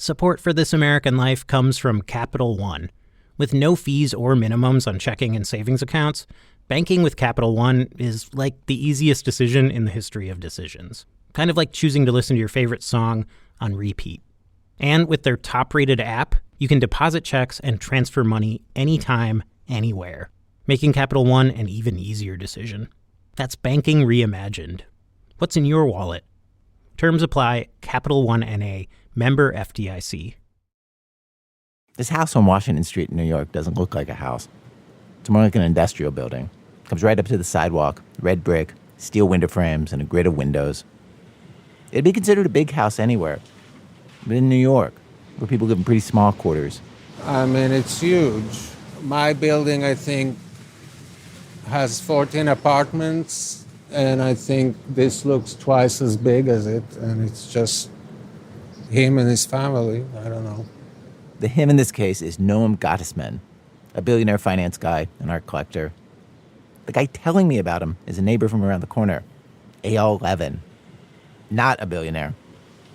Support for This American Life comes from Capital One. With no fees or minimums on checking and savings accounts, banking with Capital One is like the easiest decision in the history of decisions. Kind of like choosing to listen to your favorite song on repeat. And with their top-rated app, you can deposit checks and transfer money anytime, anywhere, making Capital One an even easier decision. That's banking reimagined. What's in your wallet? Terms apply. Capital One N.A., member FDIC. This house on Washington Street in New York doesn't look like a house. It's more like an industrial building. It comes right up to the sidewalk, red brick, steel window frames, and a grid of windows. It'd be considered a big house anywhere. But in New York, where people live in pretty small quarters. I mean, it's huge. My building, I think, has 14 apartments, and I think this looks twice as big as it, and it's just him and his family. I don't know. The him in this case is Noam Gottesman, a billionaire finance guy, an art collector. The guy telling me about him is a neighbor from around the corner, Eyal Levin. Not a billionaire.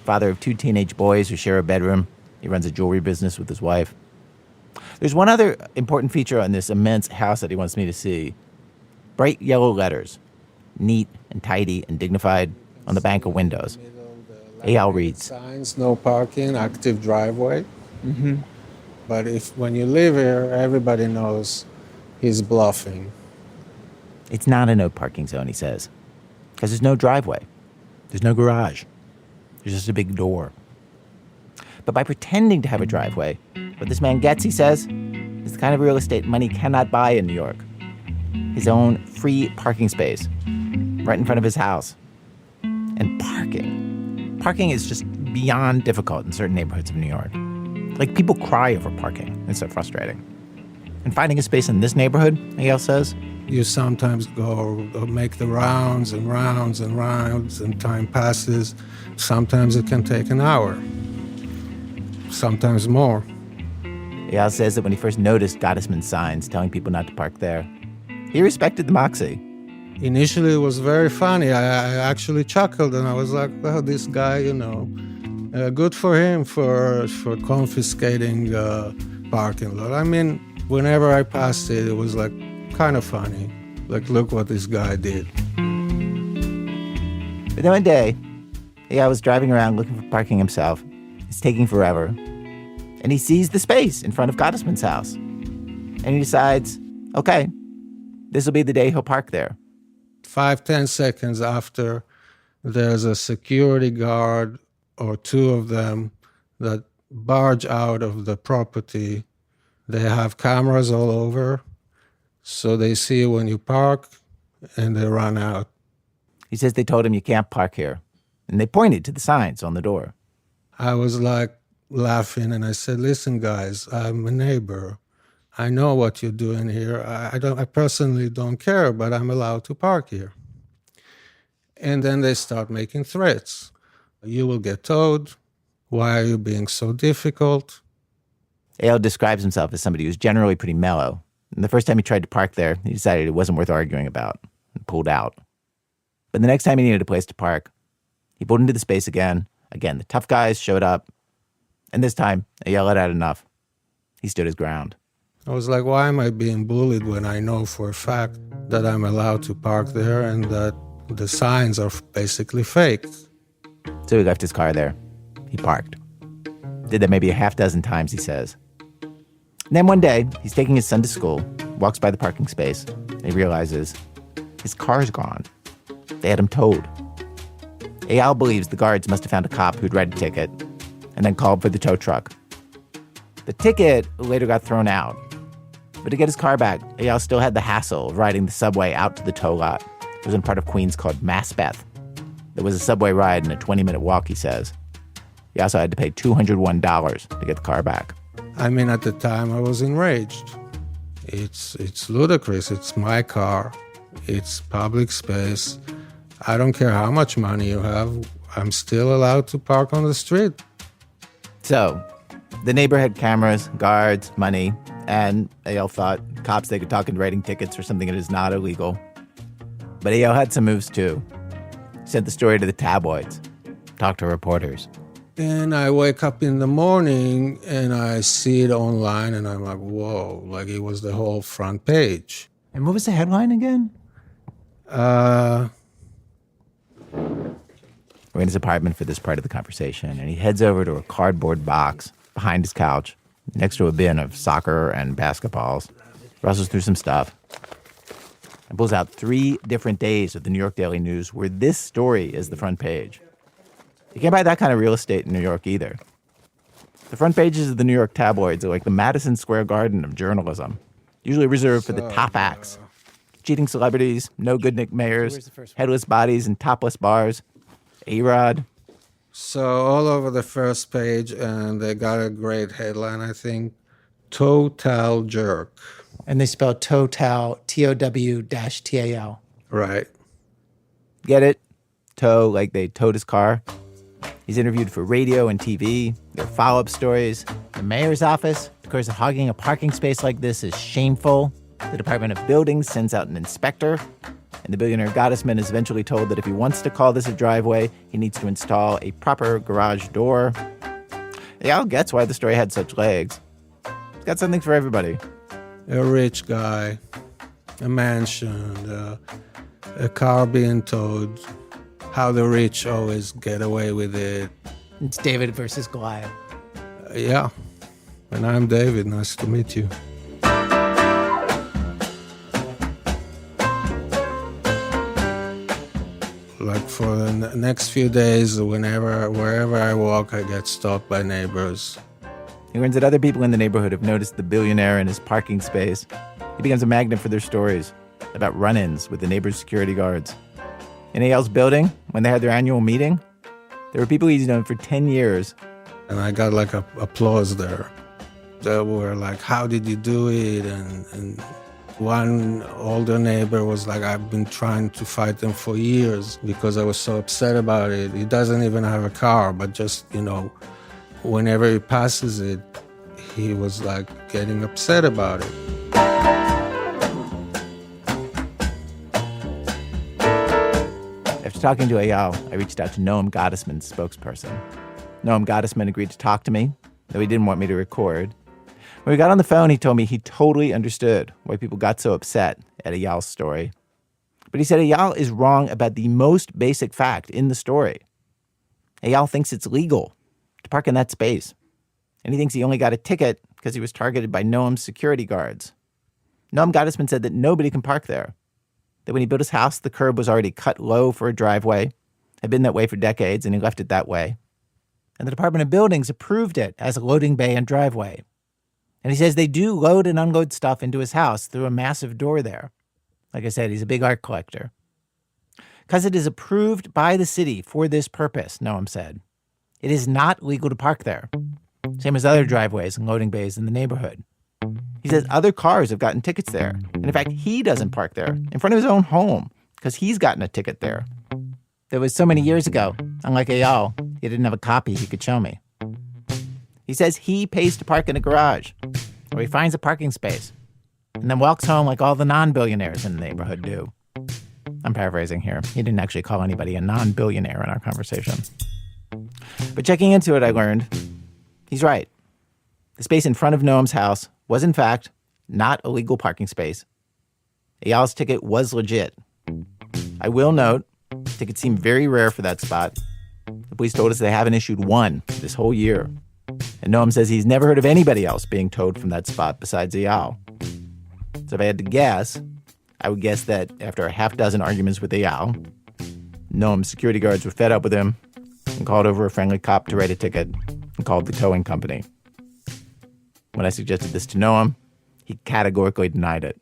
Father of 2 teenage boys who share a bedroom. He runs a jewelry business with his wife. There's one other important feature on this immense house that he wants me to see. Bright yellow letters, neat and tidy and dignified, on the bank of windows. Eyal reads, Signs, no parking, active driveway. Mm-hmm. But when you live here, everybody knows he's bluffing. It's not a no parking zone, he says, because there's no driveway. There's no garage. There's just a big door. But by pretending to have a driveway, what this man gets, he says, is the kind of real estate money cannot buy in New York. His own free parking space, right in front of his house. And parking. Parking is just beyond difficult in certain neighborhoods of New York. Like, people cry over parking. It's so frustrating. And finding a space in this neighborhood, Eyal says, you sometimes go make the rounds and rounds and rounds, and time passes. Sometimes it can take an hour, sometimes more. Eyal says that when he first noticed Gottesman's signs telling people not to park there, he respected the moxie. Initially, it was very funny. I actually chuckled, and I was like, well, this guy, good for him for confiscating parking lot. I mean, whenever I passed it, it was like kind of funny. Like, look what this guy did. But then one day, Eyal was driving around looking for parking himself. It's taking forever. And he sees the space in front of Gottesman's house. And he decides, okay, this will be the day he'll park there. 5-10 seconds after, there's a security guard or 2 of them that barge out of the property. They have cameras all over, so they see when you park, and they run out. He says they told him you can't park here, and they pointed to the signs on the door. I was like laughing, and I said, listen, guys, I'm a neighbor. I know what you're doing here. I personally don't care, but I'm allowed to park here. And then they start making threats. You will get towed. Why are you being so difficult? Eyal describes himself as somebody who's generally pretty mellow. And the first time he tried to park there, he decided it wasn't worth arguing about and pulled out. But the next time he needed a place to park, he pulled into the space again. Again, the tough guys showed up. And this time, Eyal had had enough. He stood his ground. I was like, why am I being bullied when I know for a fact that I'm allowed to park there and that the signs are basically fake? So he left his car there. He parked. Did that maybe a half dozen times, he says. And then one day, he's taking his son to school, walks by the parking space, and he realizes his car's gone. They had him towed. Eyal believes the guards must have found a cop who'd write a ticket and then called for the tow truck. The ticket later got thrown out. But to get his car back, Eyal still had the hassle of riding the subway out to the tow lot. It was in part of Queens called Maspeth. There was a subway ride and a 20-minute walk, he says. He also had to pay $201 to get the car back. I mean, at the time, I was enraged. It's ludicrous. It's my car. It's public space. I don't care how much money you have. I'm still allowed to park on the street. So, the neighbor had cameras, guards, money, and Eyal thought cops, they could talk into writing tickets for something that is not illegal. But Eyal had some moves, too. Sent the story to the tabloids. Talked to reporters. And I wake up in the morning and I see it online and I'm like, whoa, like it was the whole front page. And what was the headline again? Uh, We're in his apartment for this part of the conversation, and he heads over to a cardboard box behind his couch, next to a bin of soccer and basketballs, rustles through some stuff, and pulls out 3 different days of the New York Daily News where this story is the front page. You can't buy that kind of real estate in New York either. The front pages of the New York tabloids are like the Madison Square Garden of journalism, usually reserved for the top acts. Cheating celebrities, no good Nick mayors, headless bodies and topless bars, A-Rod. so all over the first page, and they got a great headline, I think, Total Jerk. And they spell Total, Tow-Tal. Right. Get it? Tow, like they towed his car. He's interviewed for radio and TV. There are follow-up stories. The mayor's office declares that hogging a parking space like this is shameful. The Department of Buildings sends out an inspector. And the billionaire Gottesman is eventually told that if he wants to call this a driveway, he needs to install a proper garage door. Eyal gets why the story had such legs. It's got something for everybody. A rich guy, a mansion, a car being towed, how the rich always get away with it. It's David versus Goliath. Yeah. And I'm David. Nice to meet you. Like for the next few days, wherever I walk, I get stopped by neighbors. He learns that other people in the neighborhood have noticed the billionaire in his parking space. He becomes a magnet for their stories about run-ins with the neighbor's security guards. In Eyal's building, when they had their annual meeting, there were people he's known for 10 years. And I got like applause there. They were like, how did you do it? And one older neighbor was like, I've been trying to fight them for years because I was so upset about it. He doesn't even have a car, but just, whenever he passes it, he was like getting upset about it. After talking to Eyal, I reached out to Noam Gottesman's spokesperson. Noam Gottesman agreed to talk to me, though he didn't want me to record. When we got on the phone, he told me he totally understood why people got so upset at Eyal's story. But he said Eyal is wrong about the most basic fact in the story. Eyal thinks it's legal to park in that space. And he thinks he only got a ticket because he was targeted by Noam's security guards. Noam Gottesman said that nobody can park there. That when he built his house, the curb was already cut low for a driveway, had been that way for decades, and he left it that way. And the Department of Buildings approved it as a loading bay and driveway. And he says they do load and unload stuff into his house through a massive door there. Like I said, he's a big art collector. Because it is approved by the city for this purpose, Noam said. It is not legal to park there. Same as other driveways and loading bays in the neighborhood. He says other cars have gotten tickets there. And in fact, he doesn't park there in front of his own home because he's gotten a ticket there. That was so many years ago. Unlike Eyal, he didn't have a copy he could show me. He says he pays to park in a garage, or he finds a parking space, and then walks home like all the non-billionaires in the neighborhood do. I'm paraphrasing here. He didn't actually call anybody a non-billionaire in our conversation. But checking into it, I learned he's right. The space in front of Noam's house was, in fact, not a legal parking space. Eyal's ticket was legit. I will note, tickets seem very rare for that spot. The police told us they haven't issued one this whole year. And Noam says he's never heard of anybody else being towed from that spot besides Eyal. So if I had to guess, I would guess that after a half dozen arguments with Eyal, Noam's security guards were fed up with him and called over a friendly cop to write a ticket and called the towing company. When I suggested this to Noam, he categorically denied it.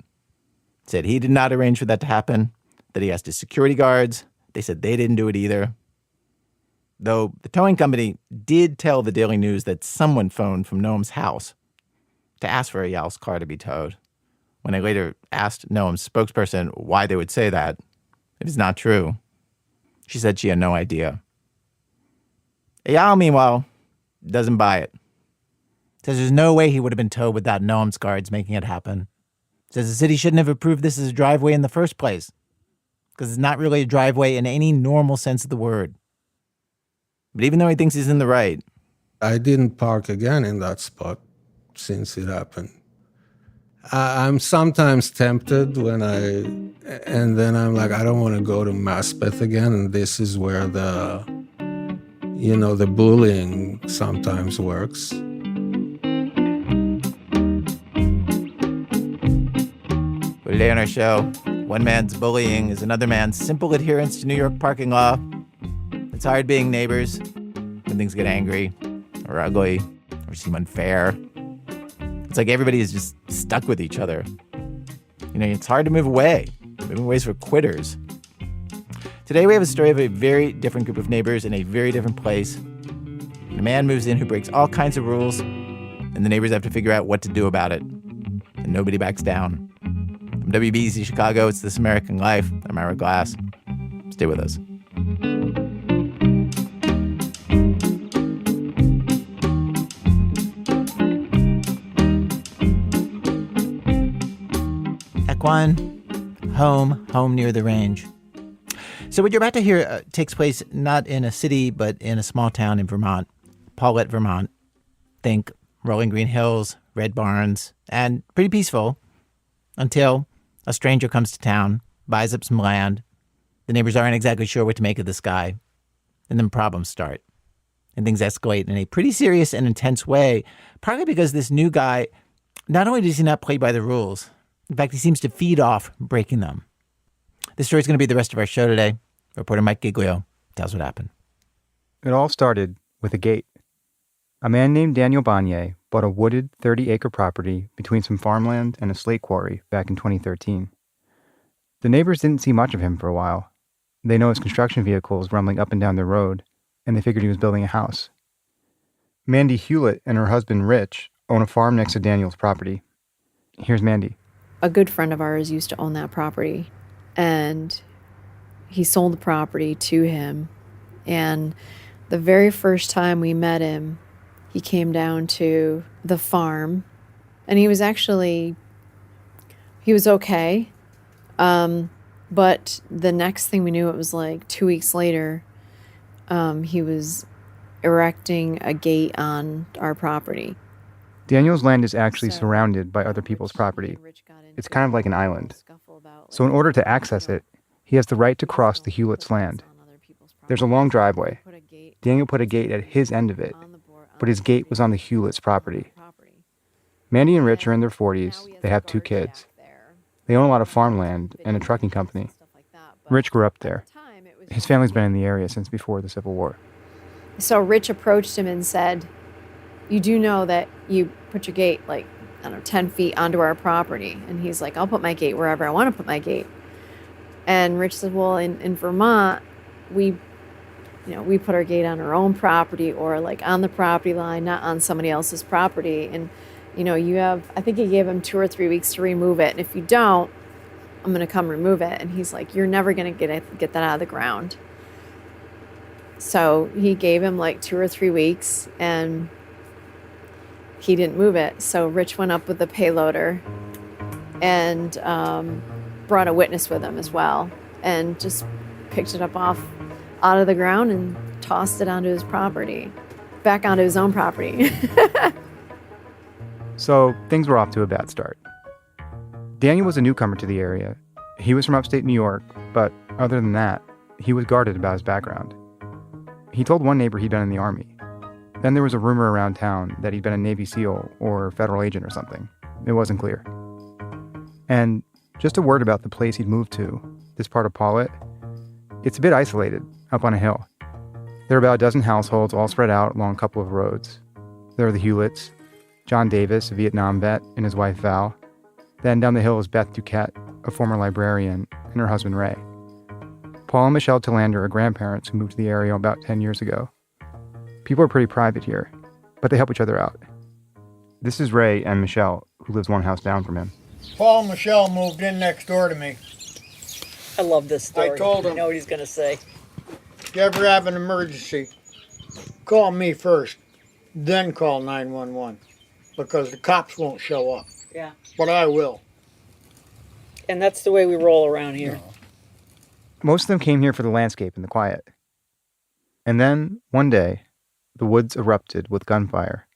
Said he did not arrange for that to happen, that he asked his security guards. They said they didn't do it either. Though the towing company did tell the Daily News that someone phoned from Noam's house to ask for Eyal's car to be towed. When I later asked Noam's spokesperson why they would say that, it is not true. She said she had no idea. Eyal, meanwhile, doesn't buy it. Says there's no way he would have been towed without Noam's guards making it happen. Says the city shouldn't have approved this as a driveway in the first place, because it's not really a driveway in any normal sense of the word. But even though he thinks he's in the right, I didn't park again in that spot since it happened. I'm sometimes tempted and then I'm like, I don't want to go to Maspeth again. And this is where the bullying sometimes works. But today on our show, one man's bullying is another man's simple adherence to New York parking law. It's hard being neighbors when things get angry or ugly or seem unfair. It's like everybody is just stuck with each other. It's hard to move away. Moving away is for quitters. Today we have a story of a very different group of neighbors in a very different place. And a man moves in who breaks all kinds of rules, and the neighbors have to figure out what to do about it. And nobody backs down. From WBEZ Chicago, it's This American Life. I'm Ira Glass. Stay with us. Equine, home near the range. So what you're about to hear takes place not in a city, but in a small town in Vermont, Paulet, Vermont. Think rolling green hills, red barns, and pretty peaceful until a stranger comes to town, buys up some land. The neighbors aren't exactly sure what to make of this guy. And then problems start. And things escalate in a pretty serious and intense way, partly because this new guy, not only does he not play by the rules, in fact, he seems to feed off breaking them. This story is going to be the rest of our show today. Reporter Mike Giglio tells what happened. It all started with a gate. A man named Daniel Bonnier bought a wooded 30-acre property between some farmland and a slate quarry back in 2013. The neighbors didn't see much of him for a while. They noticed construction vehicles rumbling up and down the road, and they figured he was building a house. Mandy Hewlett and her husband Rich own a farm next to Daniel's property. Here's Mandy. A good friend of ours used to own that property, and he sold the property to him. And the very first time we met him, he came down to the farm, and he was okay. But the next thing we knew, it was like 2 weeks later, he was erecting a gate on our property. Daniel's land is actually surrounded by other people's property. It's kind of like an island. So in order to access it, he has the right to cross the Hewlett's land. There's a long driveway. Daniel put a gate at his end of it, but his gate was on the Hewlett's property. Mandy and Rich are in their 40s. They have 2 kids. They own a lot of farmland and a trucking company. Rich grew up there. His family's been in the area since before the Civil War. So Rich approached him and said, "You do know that you put your gate 10 feet onto our property." And he's like, "I'll put my gate wherever I want to put my gate." And Rich said, "Well, in Vermont, we put our gate on our own property or on the property line, not on somebody else's property. And, I think he gave him 2 or 3 weeks to remove it. And if you don't, I'm going to come remove it." And he's like, "You're never going to get that out of the ground." So he gave him 2 or 3 weeks, and he didn't move it. So Rich went up with the payloader and brought a witness with him as well, and just picked it up out of the ground and tossed it onto his property, back onto his own property. So things were off to a bad start. Daniel was a newcomer to the area. He was from upstate New York, but other than that, he was guarded about his background. He told one neighbor he'd been in the Army. Then there was a rumor around town that he'd been a Navy SEAL or federal agent or something. It wasn't clear. And just a word about the place he'd moved to, this part of Paulet. It's a bit isolated, up on a hill. There are about a dozen households all spread out along a couple of roads. There are the Hewletts, John Davis, a Vietnam vet, and his wife Val. Then down the hill is Beth Duquette, a former librarian, and her husband Ray. Paul and Michelle Tillander are grandparents who moved to the area about 10 years ago. People are pretty private here, but they help each other out. This is Ray and Michelle, who lives one house down from him. Paul and Michelle moved in next door to me. I love this story. I told him. I know what he's going to say. If you ever have an emergency, call me first, then call 911, because the cops won't show up. Yeah. But I will. And that's the way we roll around here. Most of them came here for the landscape and the quiet. And then, one day, the woods erupted with gunfire.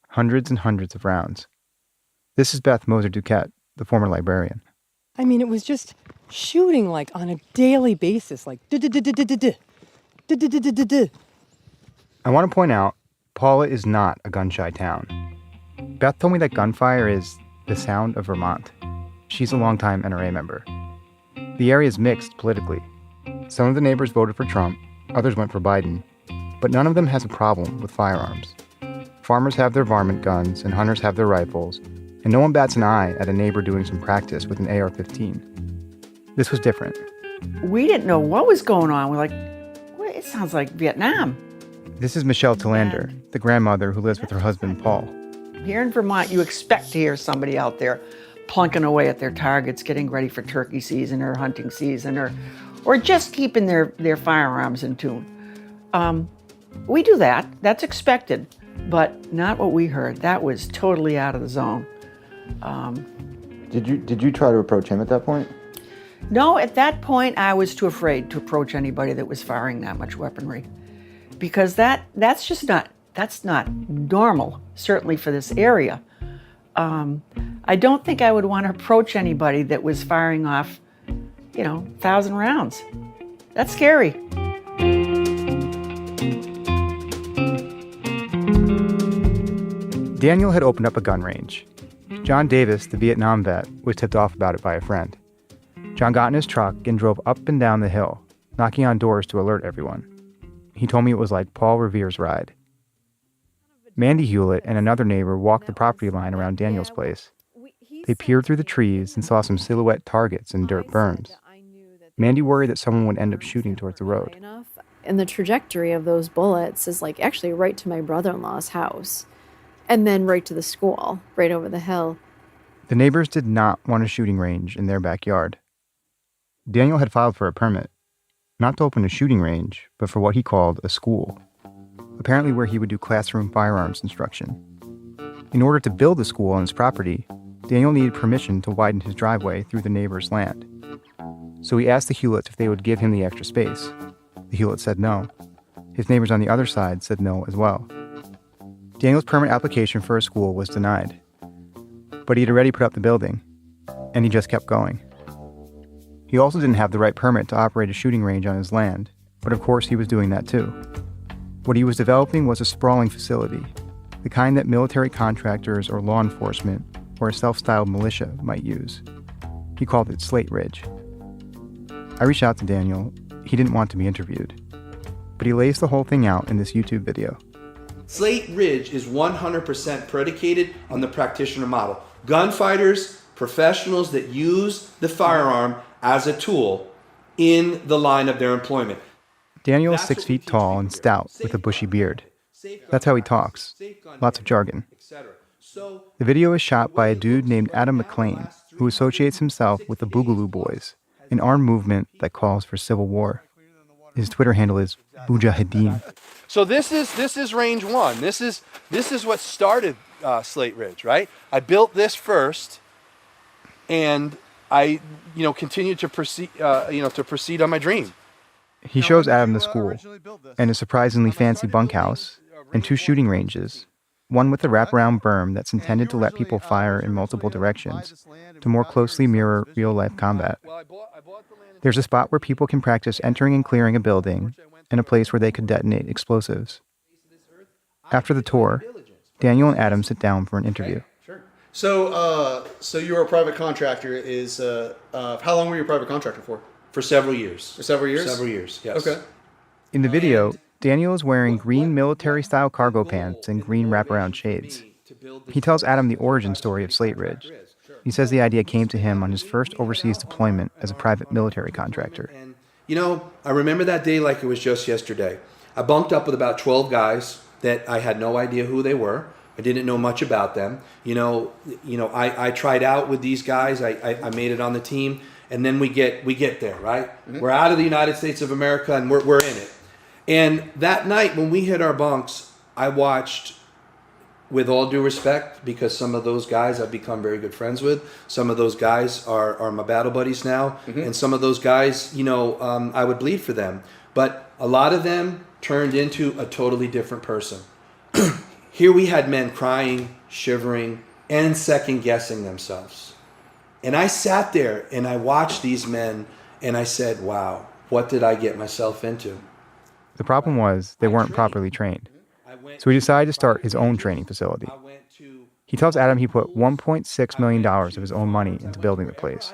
Hundreds and hundreds of rounds. This is Beth Moser Duquette, the former librarian. I mean, it was just shooting like on a daily basis, like duh-duh-duh-duh-duh-duh, duh-duh-duh-duh-duh-duh. I want to point out, Paula is not a gun-shy town. Beth told me that gunfire is the sound of Vermont. She's a longtime NRA member. The area is mixed politically. Some of the neighbors voted for Trump, others went for Biden, but none of them has a problem with firearms. Farmers have their varmint guns and hunters have their rifles, and no one bats an eye at a neighbor doing some practice with an AR-15. This was different. We didn't know what was going on. We're like, well, it sounds like Vietnam. This is Michelle Tillander, the grandmother who lives with her husband, Paul. Here in Vermont, you expect to hear somebody out there plunking away at their targets, getting ready for turkey season or hunting season, or just keeping their firearms in tune. We do that. That's expected, but not what we heard. That was totally out of the zone. Did you try to approach him at that point? No, at that point, I was too afraid to approach anybody that was firing that much weaponry, because that's not normal, certainly for this area. I don't think I would want to approach anybody that was firing off, 1,000 rounds. That's scary. Daniel had opened up a gun range. John Davis, the Vietnam vet, was tipped off about it by a friend. John got in his truck and drove up and down the hill, knocking on doors to alert everyone. He told me it was like Paul Revere's ride. Mandy Hewlett and another neighbor walked the property line around Daniel's place. They peered through the trees and saw some silhouette targets and dirt berms. Mandy worried that someone would end up shooting towards the road. And the trajectory of those bullets is like actually right to my brother-in-law's house. And then right to the school, right over the hill. The neighbors did not want a shooting range in their backyard. Daniel had filed for a permit, not to open a shooting range, but for what he called a school, apparently where he would do classroom firearms instruction. In order to build the school on his property, Daniel needed permission to widen his driveway through the neighbor's land. So he asked the Hewletts if they would give him the extra space. The Hewletts said no. His neighbors on the other side said no as well. Daniel's permit application for a school was denied. But he had already put up the building, and he just kept going. He also didn't have the right permit to operate a shooting range on his land, but of course he was doing that too. What he was developing was a sprawling facility, the kind that military contractors or law enforcement or a self-styled militia might use. He called it Slate Ridge. I reached out to Daniel. He didn't want to be interviewed, but he lays the whole thing out in this YouTube video. Slate Ridge is 100% predicated on the practitioner model. Gunfighters, professionals that use the firearm as a tool in the line of their employment. Daniel is 6 feet tall and stout with a bushy beard. That's how he talks. Lots of jargon. The video is shot by a dude named Adam McLean, who associates himself with the Boogaloo Boys, an armed movement that calls for civil war. His Twitter handle is Mujahideen. So this is range one. This is what started Slate Ridge, right? I built this first, and I continued to proceed on my dream. He shows Adam the school and a surprisingly fancy bunkhouse and 2 shooting ranges, one with a wraparound berm that's intended to let people fire in multiple directions to more closely mirror real-life combat. There's a spot where people can practice entering and clearing a building and a place where they could detonate explosives. After the tour, Daniel and Adam sit down for an interview. So you're a private contractor. How long were you a private contractor for? For several years. For several years? Several years, yes. Okay. In the video, Daniel is wearing green military-style cargo pants and green wraparound shades. He tells Adam the origin story of Slate Ridge. He says the idea came to him on his first overseas deployment as a private military contractor. I remember that day like it was just yesterday. I bunked up with about 12 guys that I had no idea who they were. I didn't know much about them. I tried out with these guys. I made it on the team. And then we get there, right? Mm-hmm. We're out of the United States of America and we're in it. And that night when we hit our bunks, I watched, with all due respect, because some of those guys I've become very good friends with. Some of those guys are my battle buddies now. Mm-hmm. And some of those guys, I would bleed for them. But a lot of them turned into a totally different person. Here we had men crying, shivering, and second guessing themselves. And I sat there and I watched these men and I said, wow, what did I get myself into? The problem was they weren't properly trained. So he decided to start his own training facility. He tells Adam he put $1.6 million of his own money into building the place.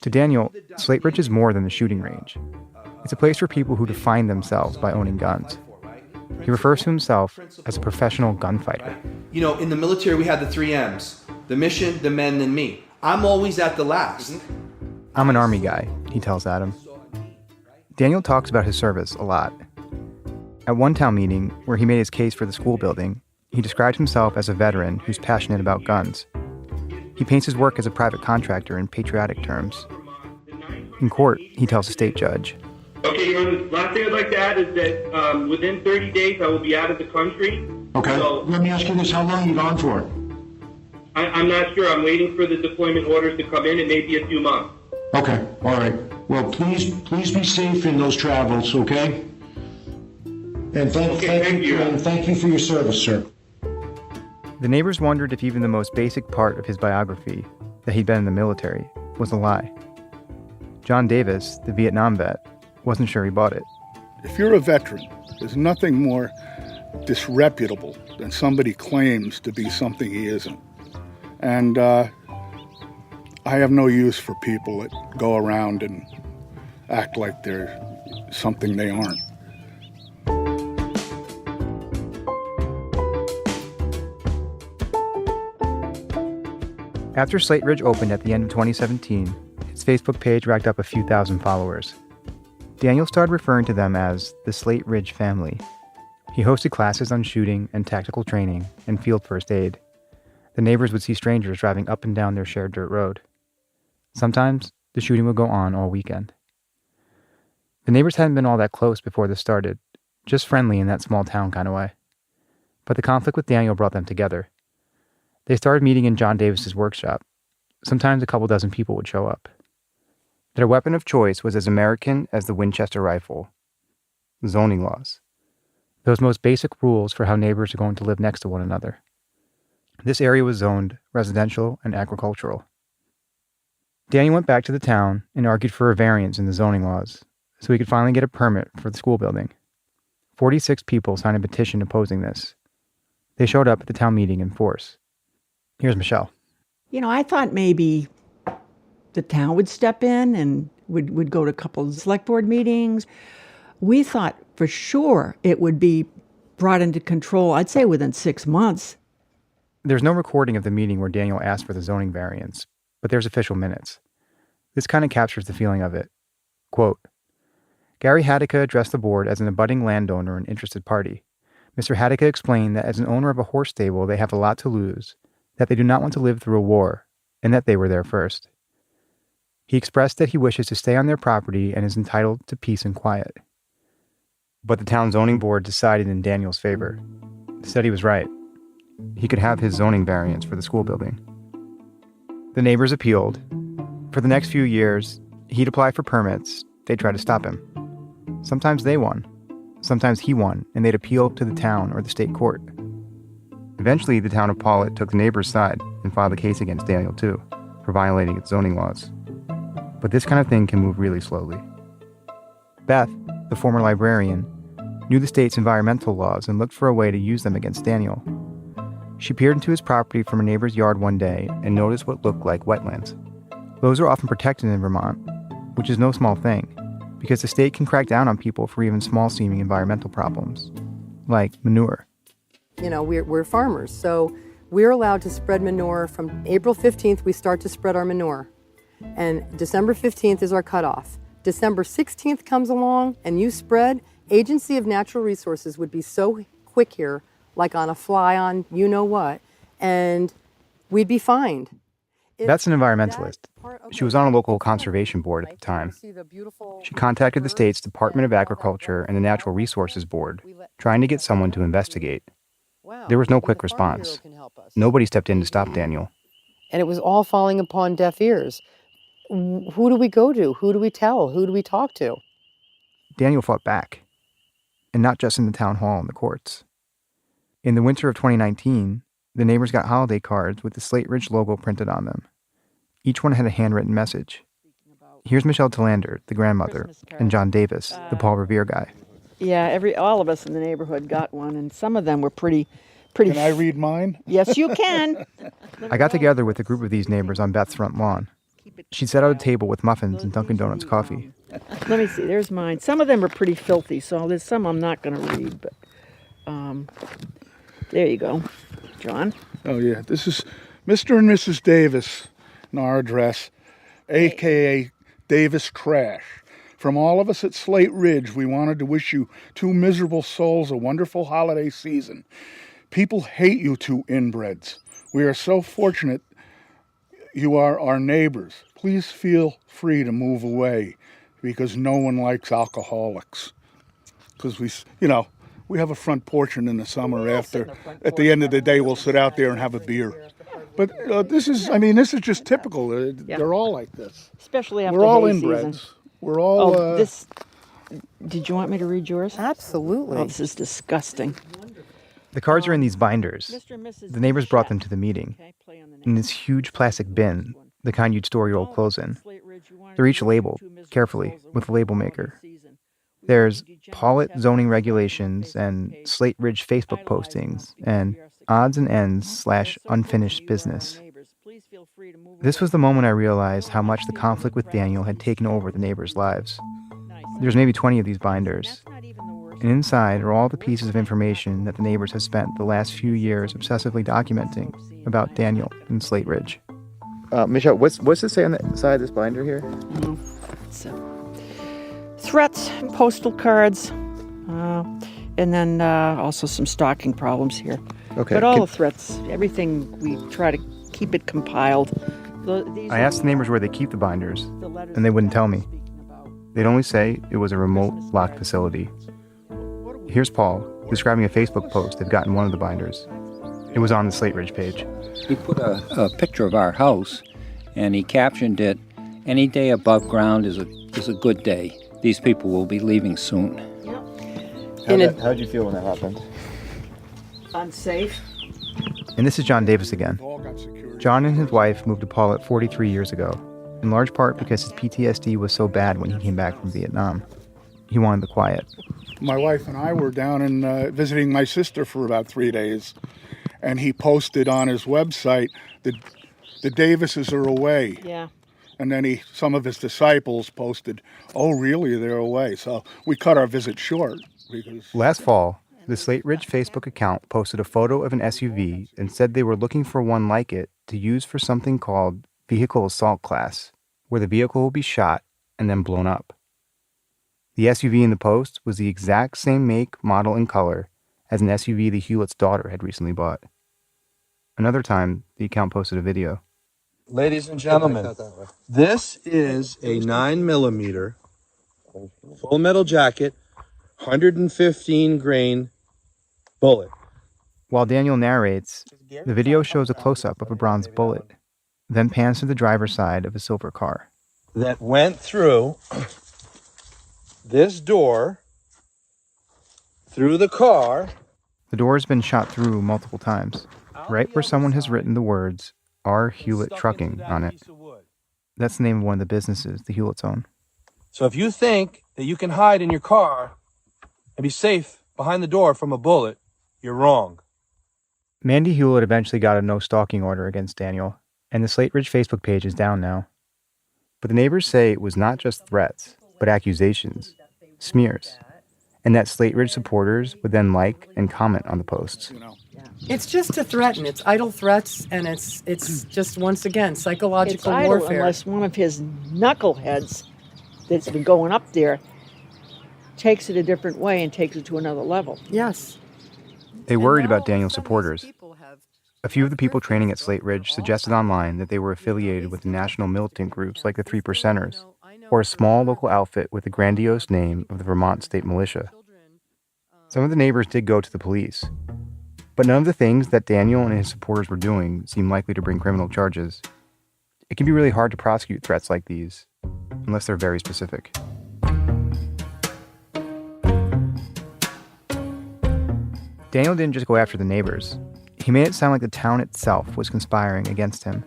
To Daniel, Slate Ridge is more than the shooting range. It's a place for people who define themselves by owning guns. He refers to himself as a professional gunfighter. You know, in the military, we had the 3 M's: the mission, the men, and me. I'm always at the last. I'm an Army guy, he tells Adam. Daniel talks about his service a lot. At one town meeting, where he made his case for the school building, he described himself as a veteran who's passionate about guns. He paints his work as a private contractor in patriotic terms. In court, he tells a state judge, Okay, Your Honor, the last thing I'd like to add is that within 30 days I will be out of the country. Okay, So, let me ask you this, how long are you gone for? I'm not sure. I'm waiting for the deployment orders to come in. It may be a few months. Okay, all right. Well, please be safe in those travels, okay? And thank you for your service, sir. The neighbors wondered if even the most basic part of his biography, that he'd been in the military, was a lie. John Davis, the Vietnam vet, wasn't sure he bought it. If you're a veteran, there's nothing more disreputable than somebody claims to be something he isn't. And I have no use for people that go around and act like they're something they aren't. After Slate Ridge opened at the end of 2017, its Facebook page racked up a few thousand followers. Daniel started referring to them as the Slate Ridge family. He hosted classes on shooting and tactical training and field first aid. The neighbors would see strangers driving up and down their shared dirt road. Sometimes, the shooting would go on all weekend. The neighbors hadn't been all that close before this started, just friendly in that small town kind of way. But the conflict with Daniel brought them together. They started meeting in John Davis's workshop. Sometimes a couple dozen people would show up. Their weapon of choice was as American as the Winchester rifle. Zoning laws. Those most basic rules for how neighbors are going to live next to one another. This area was zoned residential and agricultural. Daniel went back to the town and argued for a variance in the zoning laws so he could finally get a permit for the school building. 46 people signed a petition opposing this. They showed up at the town meeting in force. Here's Michelle. You know, I thought maybe the town would step in and would go to a couple of select board meetings. We thought for sure it would be brought into control, I'd say within 6 months. There's no recording of the meeting where Daniel asked for the zoning variance, but there's official minutes. This kind of captures the feeling of it. Quote, Gary Hadika addressed the board as an abutting landowner and interested party. Mr. Hadika explained that as an owner of a horse stable, they have a lot to lose, that they do not want to live through a war, and that they were there first. He expressed that he wishes to stay on their property and is entitled to peace and quiet. But the town zoning board decided in Daniel's favor. Said he was right. He could have his zoning variance for the school building. The neighbors appealed. For the next few years, he'd apply for permits. They'd try to stop him. Sometimes they won. Sometimes he won, and they'd appeal to the town or the state court. Eventually, the town of Pawlet took the neighbors' side and filed a case against Daniel, too, for violating its zoning laws. But this kind of thing can move really slowly. Beth, the former librarian, knew the state's environmental laws and looked for a way to use them against Daniel. She peered into his property from a neighbor's yard one day and noticed what looked like wetlands. Those are often protected in Vermont, which is no small thing, because the state can crack down on people for even small-seeming environmental problems, like manure. You know, we're farmers, so we're allowed to spread manure from April 15th, we start to spread our manure. And December 15th is our cutoff. December 16th comes along and you spread, Agency of Natural Resources would be so quick here, like on a fly on you know what, and we'd be fined. That's an environmentalist. She was on a local conservation board at the time. She contacted the state's Department of Agriculture and the Natural Resources Board, trying to get someone to investigate. There was no quick response. Nobody stepped in to stop Daniel. And it was all falling upon deaf ears. Who do we go to? Who do we tell? Who do we talk to? Daniel fought back. and not just in the town hall and the courts. In the winter of 2019, the neighbors got holiday cards with the Slate Ridge logo printed on them. Each one had a handwritten message. Here's Michelle Tillander, the grandmother, and John Davis, the Paul Revere guy. Yeah, all of us in the neighborhood got one, and some of them were pretty. Can I read mine? Yes, you can. I got together with a group of these neighbors on Beth's front lawn. She'd set out a table with muffins and Dunkin' Donuts coffee. Let me see. There's mine. Some of them are pretty filthy, so there's some I'm not going to read. But there you go, John. Oh yeah, this is Mr. and Mrs. Davis, and our address, a.k.a. Davis Trash. From all of us at Slate Ridge, we wanted to wish you two miserable souls a wonderful holiday season. People hate you two inbreds. We are so fortunate you are our neighbors. Please feel free to move away because no one likes alcoholics. Because we have a front porch in the summer after. At the end of the day, we'll sit out there and have a beer. But this is just typical. They're all like this. Especially after we're all hay inbreds. season. We're all. Did you want me to read yours? Absolutely. Oh, this is disgusting. The cards are in these binders. The neighbors brought them to the meeting. In this huge plastic bin, the kind you'd store your old clothes in. They're each labeled, carefully, with a label maker. There's Paulet zoning regulations and Slate Ridge Facebook postings and odds and ends / unfinished business. This was the moment I realized how much the conflict with Daniel had taken over the neighbors' lives. There's maybe 20 of these binders. And inside are all the pieces of information that the neighbors have spent the last few years obsessively documenting about Daniel and Slate Ridge. Michelle, what's it say on the side of this binder here? Threats, postal cards, and then also some stalking problems here. Okay. But all the threats, everything, we try to keep it compiled. I asked the neighbors where they keep the binders, and they wouldn't tell me. They'd only say it was a remote, locked facility. Here's Paul describing a Facebook post they'd gotten one of the binders. It was on the Slate Ridge page. He put a picture of our house, and he captioned it, "Any day above ground is a good day. These people will be leaving soon." How'd you feel when that happened? Unsafe. And this is John Davis again. John and his wife moved to Paulet 43 years ago, in large part because his PTSD was so bad when he came back from Vietnam. He wanted the quiet. My wife and I were down and visiting my sister for about 3 days, and he posted on his website that the Davises are away. Yeah. And then some of his disciples posted, "Oh, really? They're away." So we cut our visit short because. Last fall, the Slate Ridge Facebook account posted a photo of an SUV and said they were looking for one like it to use for something called vehicle assault class, where the vehicle will be shot and then blown up. The SUV in the post was the exact same make, model, and color as an SUV the Hewlett's daughter had recently bought. Another time, the account posted a video. Ladies and gentlemen, this is a 9mm full metal jacket, 115 grain bullet. While Daniel narrates, the video shows a close-up of a bronze bullet, then pans to the driver's side of a silver car. That went through this door, through the car. The door has been shot through multiple times, right where someone has written the words R. Hewlett Trucking on it. That's the name of one of the businesses the Hewletts own. So if you think that you can hide in your car and be safe behind the door from a bullet, you're wrong. Mandy Hewlett eventually got a no-stalking order against Daniel, and the Slate Ridge Facebook page is down now. But the neighbors say it was not just threats, but accusations, smears, and that Slate Ridge supporters would then like and comment on the posts. It's just to threaten. It's idle threats, and it's just, once again, psychological It's idle warfare. unless one of his knuckleheads that's been going up there takes it a different way and takes it to another level. Yes. They worried about Daniel's supporters. A few of the people training at Slate Ridge suggested online that they were affiliated with national militant groups like the Three Percenters, or a small local outfit with the grandiose name of the Vermont State Militia. Some of the neighbors did go to the police, but none of the things that Daniel and his supporters were doing seemed likely to bring criminal charges. It can be really hard to prosecute threats like these, unless they're very specific. Daniel didn't just go after the neighbors. He made it sound like the town itself was conspiring against him.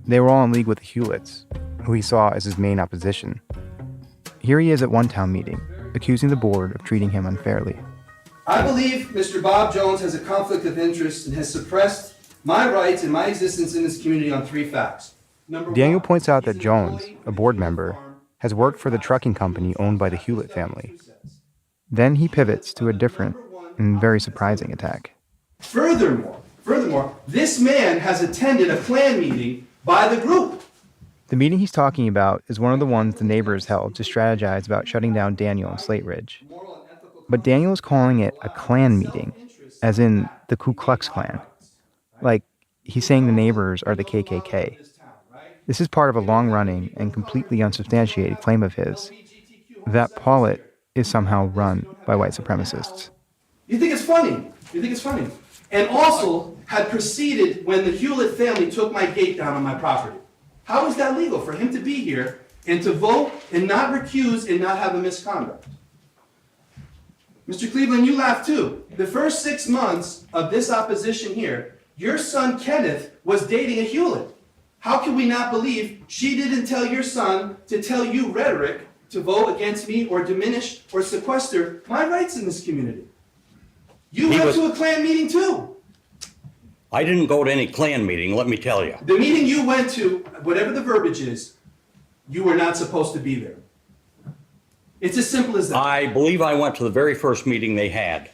They were all in league with the Hewletts, who he saw as his main opposition. Here he is at one town meeting, accusing the board of treating him unfairly. I believe Mr. Bob Jones has a conflict of interest and has suppressed my rights and my existence in this community on 3 facts. Daniel points out that Jones, a board member, has worked for the trucking company owned by the Hewlett family. Then he pivots to a different and very surprising attack. Furthermore, this man has attended a Klan meeting by the group. The meeting he's talking about is one of the ones the neighbors held to strategize about shutting down Daniel and Slate Ridge. But Daniel is calling it a Klan meeting, as in the Ku Klux Klan. Like, he's saying the neighbors are the KKK. This is part of a long-running and completely unsubstantiated claim of his, that Pawlet is somehow run by white supremacists. You think it's funny? And also had proceeded when the Hewlett family took my gate down on my property. How is that legal for him to be here and to vote and not recuse and not have a misconduct? Mr. Cleveland, you laugh too. The first 6 months of this opposition here, your son Kenneth was dating a Hewlett. How can we not believe she didn't tell your son to tell you rhetoric to vote against me or diminish or sequester my rights in this community? You went to a Klan meeting too. I didn't go to any Klan meeting, let me tell you. The meeting you went to, whatever the verbiage is, you were not supposed to be there. It's as simple as that. I believe I went to the very first meeting they had,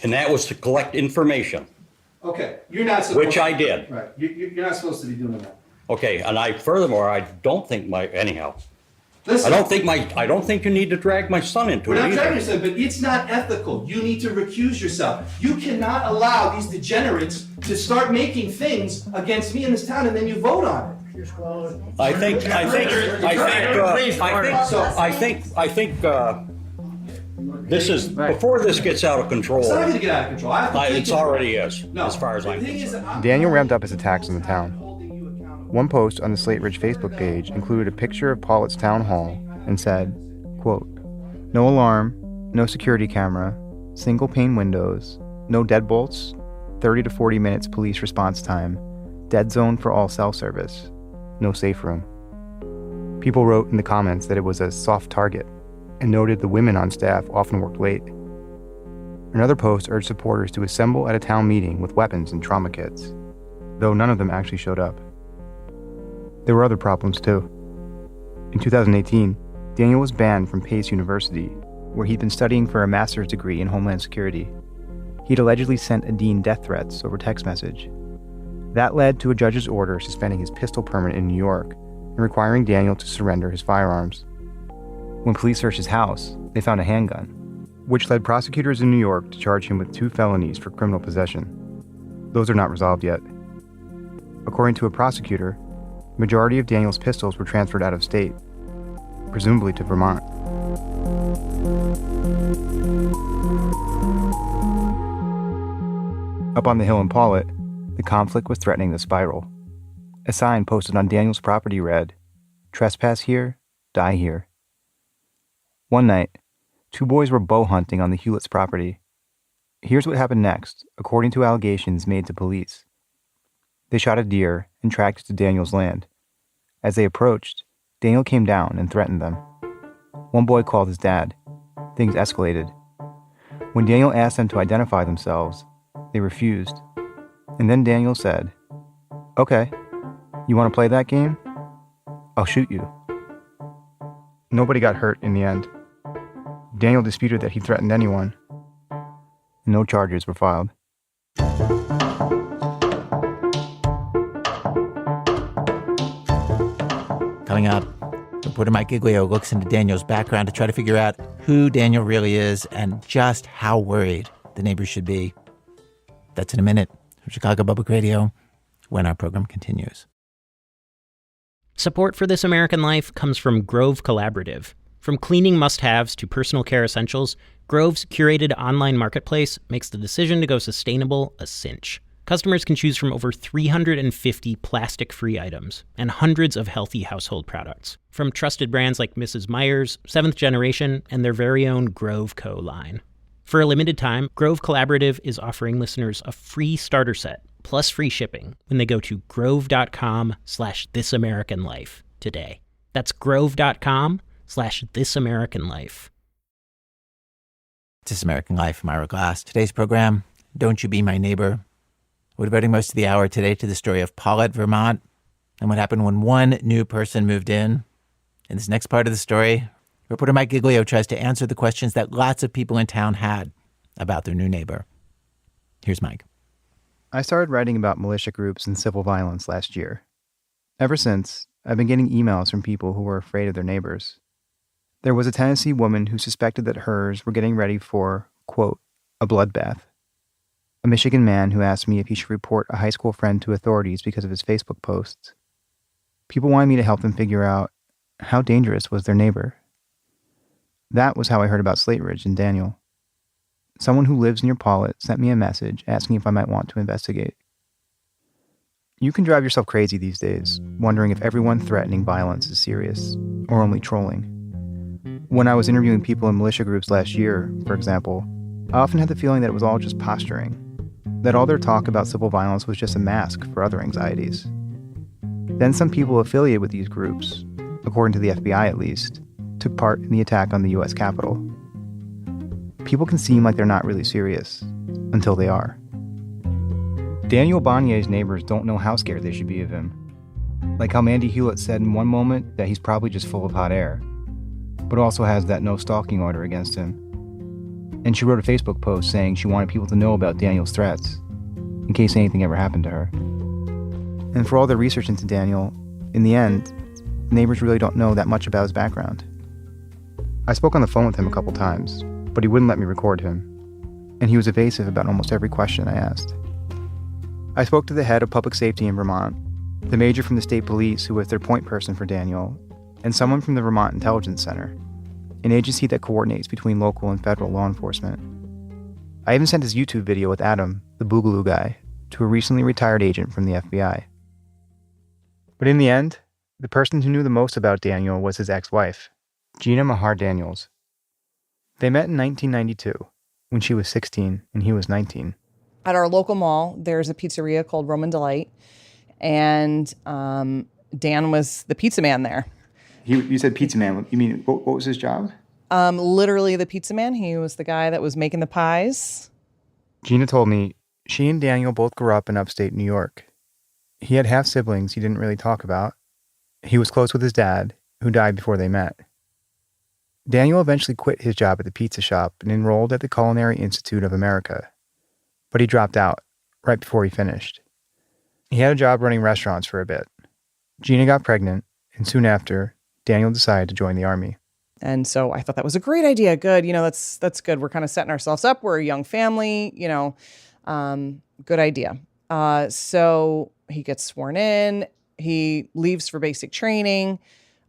and that was to collect information. Okay, you're not supposed Which I did. Right, you're not supposed to be doing that. Okay, and furthermore, I don't think anyhow. Listen, I don't think you need to drag my son into we're it not either. dragging yourself, but it's not ethical. You need to recuse yourself. You cannot allow these degenerates to start making things against me in this town and then you vote on it. I think this is, before this gets out of control. It's not going to get out of control. It already is, No, as far as I'm the thing concerned. is, Daniel ramped up his attacks on the town. One post on the Slate Ridge Facebook page included a picture of Pawlet's town hall and said, quote, "No alarm, no security camera, single pane windows, no deadbolts, 30 to 40 minutes police response time, dead zone for all cell service, no safe room." People wrote in the comments that it was a soft target and noted the women on staff often worked late. Another post urged supporters to assemble at a town meeting with weapons and trauma kits, though none of them actually showed up. There were other problems too. In 2018, Daniel was banned from Pace University, where he'd been studying for a master's degree in Homeland Security. He'd allegedly sent a dean death threats over text message. That led to a judge's order suspending his pistol permit in New York and requiring Daniel to surrender his firearms. When police searched his house, they found a handgun, which led prosecutors in New York to charge him with 2 felonies for criminal possession. Those are not resolved yet. According to a prosecutor, the majority of Daniel's pistols were transferred out of state, presumably to Vermont. Up on the hill in Pawlet, the conflict was threatening to spiral. A sign posted on Daniel's property read, "Trespass here, die here." One night, 2 boys were bow hunting on the Hewlett's property. Here's what happened next, according to allegations made to police. They shot a deer and tracked it to Daniel's land. As they approached, Daniel came down and threatened them. One boy called his dad. Things escalated. When Daniel asked them to identify themselves, they refused. And then Daniel said, "Okay, you want to play that game? I'll shoot you." Nobody got hurt in the end. Daniel disputed that he threatened anyone. No charges were filed. Coming up, reporter Mike Giglio looks into Daniel's background to try to figure out who Daniel really is and just how worried the neighbors should be. That's in a minute from Chicago Public Radio when our program continues. Support for This American Life comes from Grove Collaborative. From cleaning must-haves to personal care essentials, Grove's curated online marketplace makes the decision to go sustainable a cinch. Customers can choose from over 350 plastic-free items and hundreds of healthy household products, from trusted brands like Mrs. Meyer's, Seventh Generation, and their very own Grove Co. line. For a limited time, Grove Collaborative is offering listeners a free starter set plus free shipping when they go to grove.com/thisamericanlife today. That's grove.com/thisamericanlife. This American Life, I'm Ira Glass. Today's program, Don't You Be My Neighbor. We're devoting most of the hour today to the story of Paulet, Vermont, and what happened when one new person moved in. In this next part of the story, reporter Mike Giglio tries to answer the questions that lots of people in town had about their new neighbor. Here's Mike. I started writing about militia groups and civil violence last year. Ever since, I've been getting emails from people who were afraid of their neighbors. There was a Tennessee woman who suspected that hers were getting ready for, quote, a bloodbath. A Michigan man who asked me if he should report a high school friend to authorities because of his Facebook posts. People wanted me to help them figure out how dangerous was their neighbor. That was how I heard about Slate Ridge and Daniel. Someone who lives near Paulet sent me a message asking if I might want to investigate. You can drive yourself crazy these days, wondering if everyone threatening violence is serious or only trolling. When I was interviewing people in militia groups last year, for example, I often had the feeling that it was all just posturing, that all their talk about civil violence was just a mask for other anxieties. Then some people affiliated with these groups, according to the FBI at least, took part in the attack on the U.S. Capitol. People can seem like they're not really serious until they are. Daniel Bonnier's neighbors don't know how scared they should be of him. Like how Mandy Hewlett said in one moment that he's probably just full of hot air, but also has that no stalking order against him. And she wrote a Facebook post saying she wanted people to know about Daniel's threats, in case anything ever happened to her. And for all their research into Daniel, in the end, neighbors really don't know that much about his background. I spoke on the phone with him a couple times, but he wouldn't let me record him, and he was evasive about almost every question I asked. I spoke to the head of public safety in Vermont, the major from the state police who was their point person for Daniel, and someone from the Vermont Intelligence Center, an agency that coordinates between local and federal law enforcement. I even sent his YouTube video with Adam, the Boogaloo guy, to a recently retired agent from the FBI. But in the end, the person who knew the most about Daniel was his ex-wife, Gina Mahar Daniels. They met in 1992, when she was 16 and he was 19. At our local mall, there's a pizzeria called Roman Delight, and Dan was the pizza man there. You said pizza man. You mean, what was his job? Literally the pizza man. He was the guy that was making the pies. Gina told me she and Daniel both grew up in upstate New York. He had half-siblings he didn't really talk about. He was close with his dad, who died before they met. Daniel eventually quit his job at the pizza shop and enrolled at the Culinary Institute of America. But he dropped out right before he finished. He had a job running restaurants for a bit. Gina got pregnant, and soon after, Daniel decided to join the Army. And so I thought that was a great idea. Good. That's good. We're kind of setting ourselves up. We're a young family, good idea. So he gets sworn in. He leaves for basic training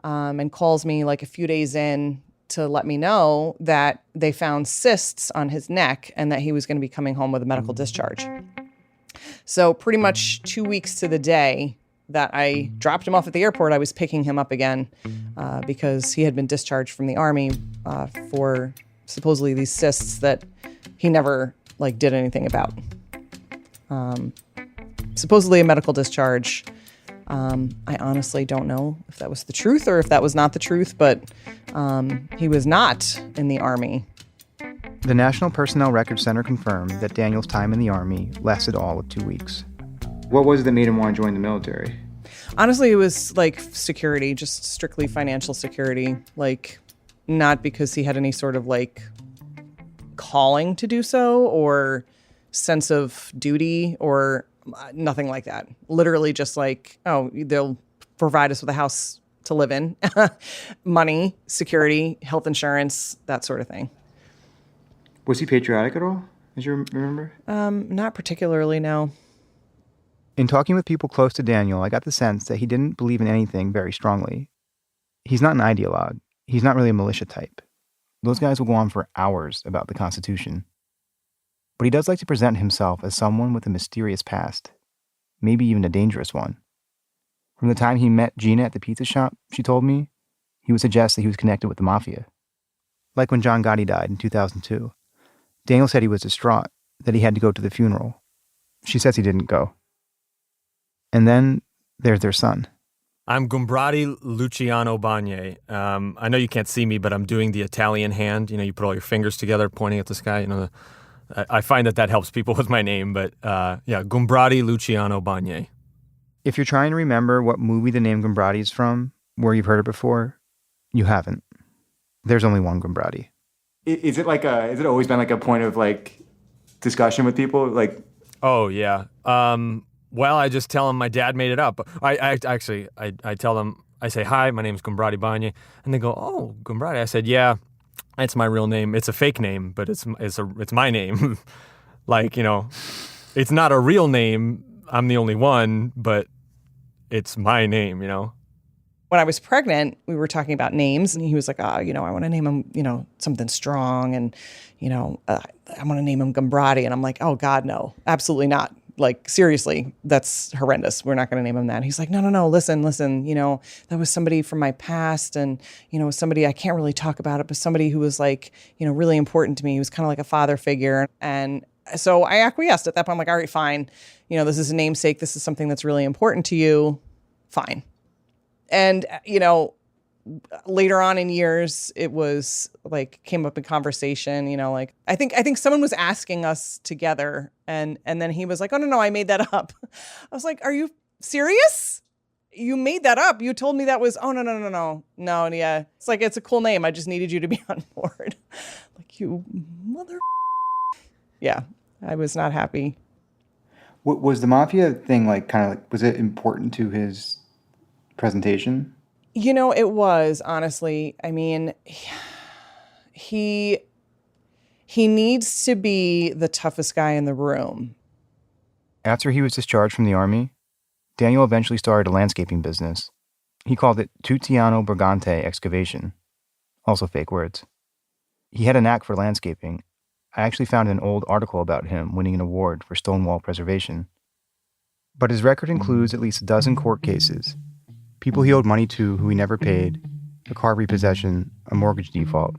and calls me like a few days in to let me know that they found cysts on his neck and that he was going to be coming home with a medical discharge. So pretty much 2 weeks to the day that I dropped him off at the airport, I was picking him up again because he had been discharged from the Army for supposedly these cysts that he never did anything about. Supposedly a medical discharge. I honestly don't know if that was the truth or if that was not the truth, but he was not in the Army. The National Personnel Records Center confirmed that Daniel's time in the Army lasted all of 2 weeks. What was it that made him want to join the military? Honestly, it was security, just strictly financial security. Not because he had any sort of calling to do so or sense of duty or nothing like that. Literally just they'll provide us with a house to live in, money, security, health insurance, that sort of thing. Was he patriotic at all, as you remember? Not particularly, no. In talking with people close to Daniel, I got the sense that he didn't believe in anything very strongly. He's not an ideologue. He's not really a militia type. Those guys will go on for hours about the Constitution. But he does like to present himself as someone with a mysterious past, maybe even a dangerous one. From the time he met Gina at the pizza shop, she told me, he would suggest that he was connected with the mafia. Like when John Gotti died in 2002. Daniel said he was distraught that he had to go to the funeral. She says he didn't go. And then there's their son. I'm Gumbrati Luciano Bagne. I know you can't see me, but I'm doing the Italian hand. You know, you put all your fingers together pointing at the sky. You know, I find that helps people with my name. But yeah, Gumbrati Luciano Bagne. If you're trying to remember what movie the name Gumbrati is from, where you've heard it before, you haven't. There's only one Gumbrati. Is it always been like a point of like discussion with people? Like, oh yeah. Well, I just tell them my dad made it up. I tell them, I say, hi, my name's Gumbrati Bagne. And they go, oh, Gumbrati. I said, yeah, it's my real name. It's a fake name, but it's my name. Like, you know, it's not a real name. I'm the only one, but it's my name, you know. When I was pregnant, we were talking about names, and he was like, I want to name him, something strong, and, I want to name him Gumbrati. And I'm like, oh, God, no, absolutely not. Like, seriously, that's horrendous. We're not going to name him that. And he's like, no, listen, that was somebody from my past, and, somebody, I can't really talk about it, but somebody who was like, really important to me. He was kind of like a father figure. And so I acquiesced at that point. I'm like, all right, fine. This is a namesake. This is something that's really important to you. Fine. And, later on in years, it was like came up in conversation, like I think someone was asking us together, and then he was like, oh, no, I made that up. I was like, are you serious? You made that up. You told me that was, oh, no. Yeah. It's like, it's a cool name. I just needed you to be on board. Like, you mother. Yeah, I was not happy. Was the mafia thing was it important to his presentation? It was, honestly. I mean, he needs to be the toughest guy in the room. After he was discharged from the army, Daniel eventually started a landscaping business. He called it Tutiano Brigante Excavation. Also fake words. He had a knack for landscaping. I actually found an old article about him winning an award for stonewall preservation. But his record includes at least a dozen court cases. People he owed money to who he never paid, a car repossession, a mortgage default.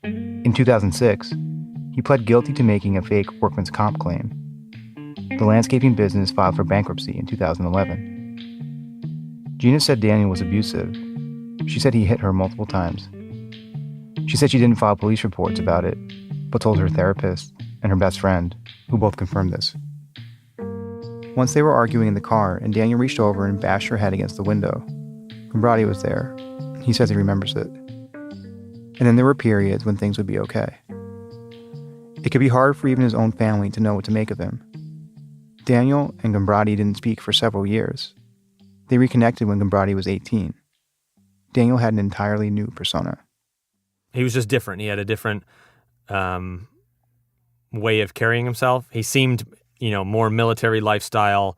In 2006, he pled guilty to making a fake workman's comp claim. The landscaping business filed for bankruptcy in 2011. Gina said Daniel was abusive. She said he hit her multiple times. She said she didn't file police reports about it, but told her therapist and her best friend, who both confirmed this. Once they were arguing in the car, and Daniel reached over and bashed her head against the window. Gumbrati was there. He says he remembers it. And then there were periods when things would be okay. It could be hard for even his own family to know what to make of him. Daniel and Gumbrati didn't speak for several years. They reconnected when Gumbrati was 18. Daniel had an entirely new persona. He was just different. He had a different way of carrying himself. He seemed, more military lifestyle.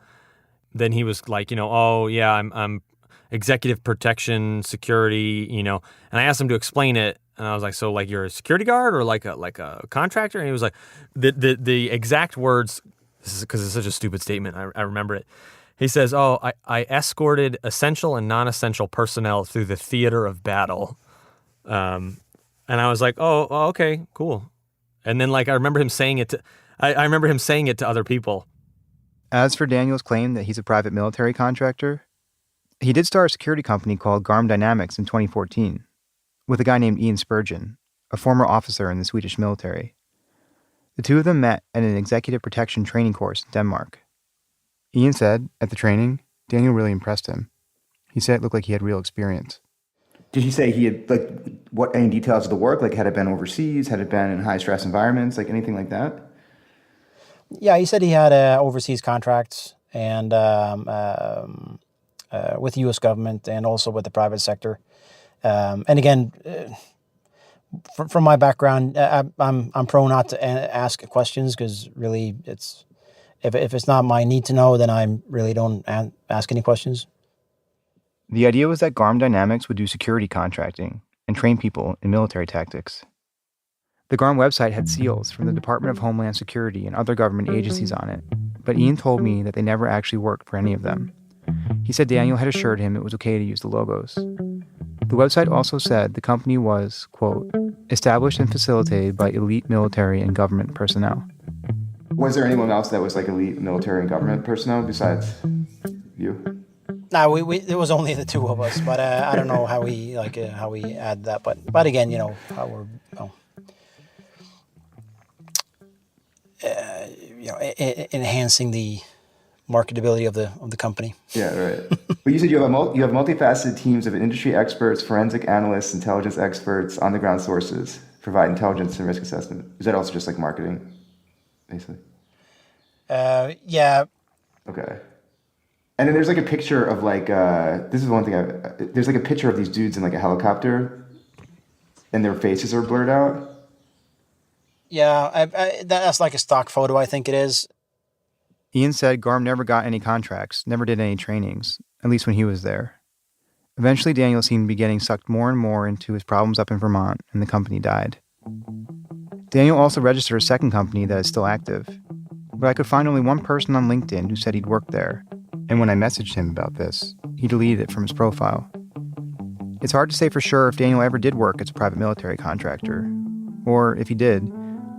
Then he was like, oh yeah, I'm executive protection security, and I asked him to explain it, and I was like, so like you're a security guard or like a contractor? And he was like, the exact words. This is because it's such a stupid statement. I remember it. He says, oh, I escorted essential and non-essential personnel through the theater of battle. And I was like, oh, okay, cool. And then I remember him saying it to, I remember him saying it to other people. As for Daniel's claim that he's a private military contractor, he did start a security company called Garm Dynamics in 2014 with a guy named Ian Spurgeon, a former officer in the Swedish military. The two of them met at an executive protection training course in Denmark. Ian said, at the training, Daniel really impressed him. He said it looked like he had real experience. Did he say he had, any details of the work? Had it been overseas? Had it been in high-stress environments? Anything like that? Yeah, he said he had overseas contracts and with the U.S. government and also with the private sector. And again, from my background, I'm prone not to ask questions because really it's if it's not my need to know, then I really don't ask any questions. The idea was that Garm Dynamics would do security contracting and train people in military tactics. The Garm website had seals from the Department of Homeland Security and other government agencies on it, but Ian told me that they never actually worked for any of them. He said Daniel had assured him it was okay to use the logos. The website also said the company was, quote, established and facilitated by elite military and government personnel. Was there anyone else that was like elite military and government personnel besides you? No, it was only the two of us, but I don't know how we add that. But again, how we're enhancing the marketability of the company. Yeah, right. But you said you have multifaceted teams of industry experts, forensic analysts, intelligence experts, on-the-ground sources provide intelligence and risk assessment. Is that also just like marketing, basically? Yeah. Okay. And then there's like a picture of like this is one thing. There's like a picture of these dudes in like a helicopter, and their faces are blurred out. Yeah, that's like a stock photo, I think it is. Ian said Garm never got any contracts, never did any trainings, at least when he was there. Eventually, Daniel seemed to be getting sucked more and more into his problems up in Vermont, and the company died. Daniel also registered a second company that is still active, but I could find only one person on LinkedIn who said he'd worked there, and when I messaged him about this, he deleted it from his profile. It's hard to say for sure if Daniel ever did work as a private military contractor, or if he did,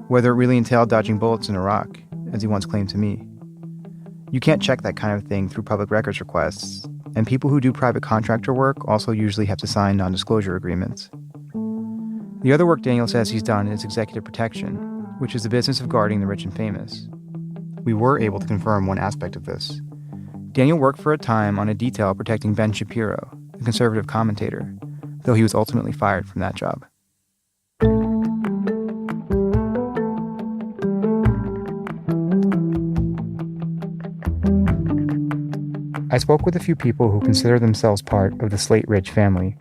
whether it really entailed dodging bullets in Iraq, as he once claimed to me. You can't check that kind of thing through public records requests, and people who do private contractor work also usually have to sign non-disclosure agreements. The other work Daniel says he's done is executive protection, which is the business of guarding the rich and famous. We were able to confirm one aspect of this. Daniel worked for a time on a detail protecting Ben Shapiro, the conservative commentator, though he was ultimately fired from that job. I spoke with a few people who consider themselves part of the Slate Ridge family.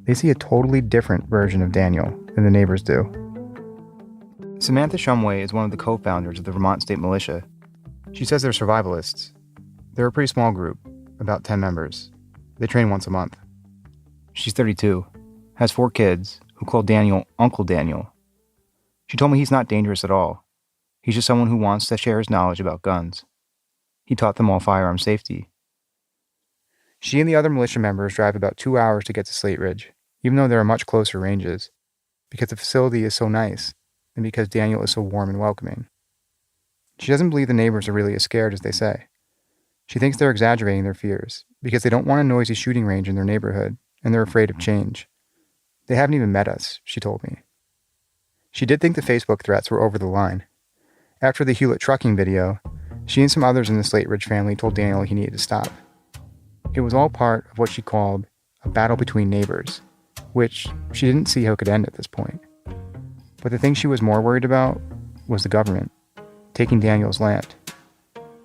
They see a totally different version of Daniel than the neighbors do. Samantha Shumway is one of the co-founders of the Vermont State Militia. She says they're survivalists. They're a pretty small group, about 10 members. They train once a month. She's 32, has 4 kids, who call Daniel Uncle Daniel. She told me he's not dangerous at all. He's just someone who wants to share his knowledge about guns. He taught them all firearm safety. She and the other militia members drive about 2 hours to get to Slate Ridge, even though there are much closer ranges, because the facility is so nice, and because Daniel is so warm and welcoming. She doesn't believe the neighbors are really as scared as they say. She thinks they're exaggerating their fears, because they don't want a noisy shooting range in their neighborhood, and they're afraid of change. They haven't even met us, she told me. She did think the Facebook threats were over the line. After the Hewlett trucking video, she and some others in the Slate Ridge family told Daniel he needed to stop. It was all part of what she called a battle between neighbors, which she didn't see how it could end at this point. But the thing she was more worried about was the government, taking Daniel's land.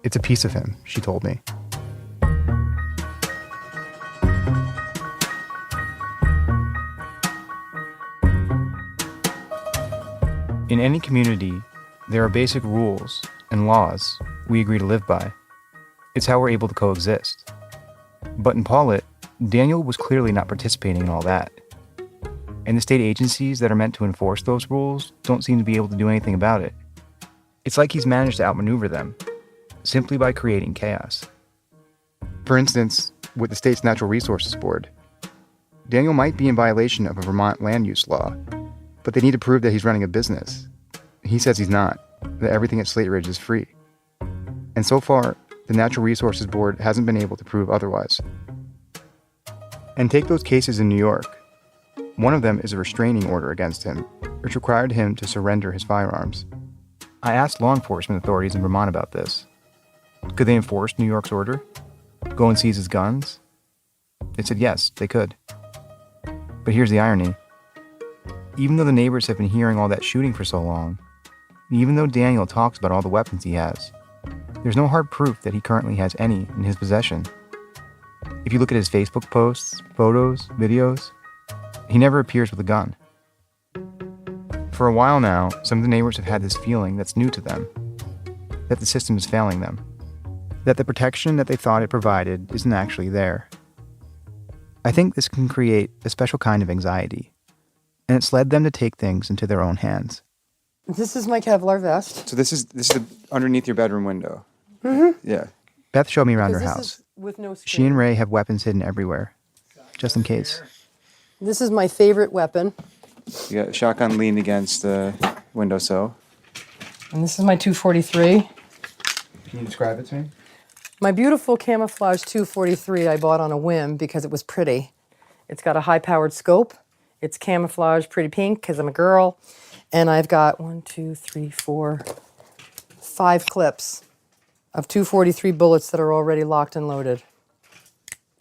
It's a piece of him, she told me. In any community, there are basic rules and laws we agree to live by. It's how we're able to coexist. But in Paulet, Daniel was clearly not participating in all that. And the state agencies that are meant to enforce those rules don't seem to be able to do anything about it. It's like he's managed to outmaneuver them, simply by creating chaos. For instance, with the state's Natural Resources Board, Daniel might be in violation of a Vermont land use law, but they need to prove that he's running a business. He says he's not, that everything at Slate Ridge is free. And so far, the Natural Resources Board hasn't been able to prove otherwise. And take those cases in New York. One of them is a restraining order against him, which required him to surrender his firearms. I asked law enforcement authorities in Vermont about this. Could they enforce New York's order? Go and seize his guns? They said yes, they could. But here's the irony. Even though the neighbors have been hearing all that shooting for so long, even though Daniel talks about all the weapons he has, there's no hard proof that he currently has any in his possession. If you look at his Facebook posts, photos, videos, he never appears with a gun. For a while now, some of the neighbors have had this feeling that's new to them, that the system is failing them, that the protection that they thought it provided isn't actually there. I think this can create a special kind of anxiety, and it's led them to take things into their own hands. This is my Kevlar vest. So this is underneath your bedroom window. Mm-hmm. Yeah. Beth showed me around her Because house. this is with no She and Ray have weapons hidden everywhere, just in case. This is my favorite weapon. You got a shotgun leaned against the windowsill. And this is my 243. Can you describe it to me? My beautiful camouflage 243 I bought on a whim because it was pretty. It's got a high-powered scope. It's camouflage, pretty pink, because I'm a girl. And I've got 5 clips of 243 bullets that are already locked and loaded.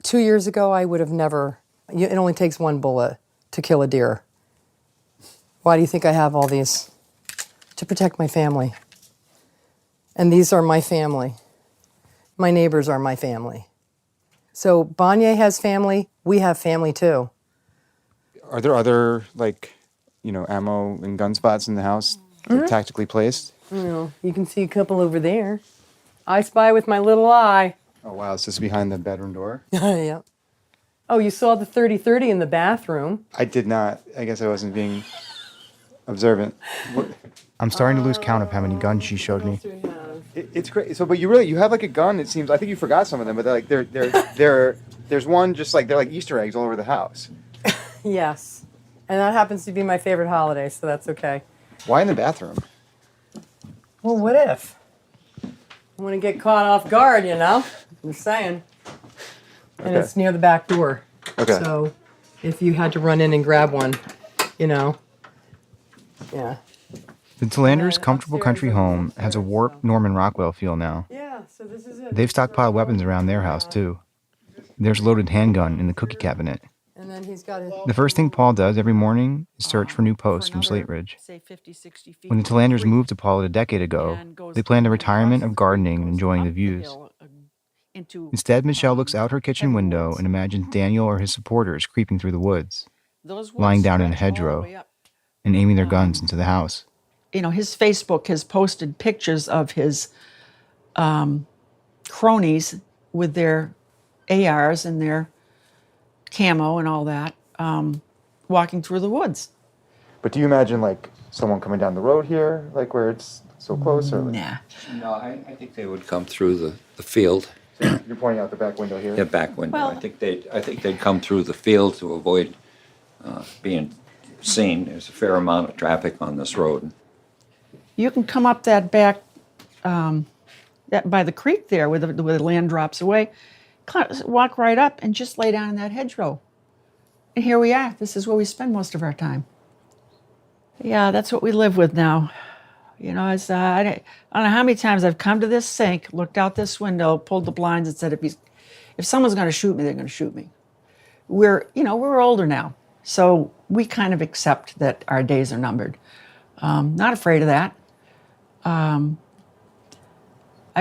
2 years ago, I would have never, it only takes 1 bullet to kill a deer. Why do you think I have all these? To protect my family. And these are my family. My neighbors are my family. So Bonnier has family, we have family too. Are there other, ammo and gun spots in the house tactically placed? You can see a couple over there. I spy with my little eye. Oh, wow. It's just behind the bedroom door? Yeah. Oh, you saw the 30-30 in the bathroom. I did not. I guess I wasn't being observant. I'm starting to lose count of how many guns she showed me. It's great. So, but you have like a gun. It seems. I think you forgot some of them, but there's one just like they're like Easter eggs all over the house. Yes, and that happens to be my favorite holiday, so that's okay. Why in the bathroom? Well, what if? I want to get caught off guard, you know? I'm just saying. And Okay. it's near the back door. Okay. So if you had to run in and grab one, Yeah. The Delanders' comfortable country home has a warped Norman Rockwell feel now. Yeah, so this is it. They've stockpiled weapons around their house, too. There's a loaded handgun in the cookie cabinet. And then he's got The first thing Paul does every morning is search for new posts from Slate Ridge. When the Delanders moved to Paulet a decade ago, they planned a retirement of gardening and enjoying the views. Instead, Michelle looks out her kitchen window and imagines Daniel or his supporters creeping through the woods, lying down in a hedgerow, and aiming their guns into the house. His Facebook has posted pictures of his cronies with their ARs and their camo and all that, walking through the woods. But do you imagine, someone coming down the road here, where it's so close? Or Nah. No, I think they would come through the field. So you're pointing out the back window here? The back window. Well- I think they'd come through the field to avoid being seen. There's a fair amount of traffic on this road. You can come up that back, by the creek there where the land drops away, walk right up and just lay down in that hedgerow. And here we are. This is where we spend most of our time. Yeah, that's what we live with now. It's, I don't know how many times I've come to this sink, looked out this window, pulled the blinds and said, if someone's going to shoot me, they're going to shoot me. We're older now, so we kind of accept that our days are numbered. Not afraid of that. I've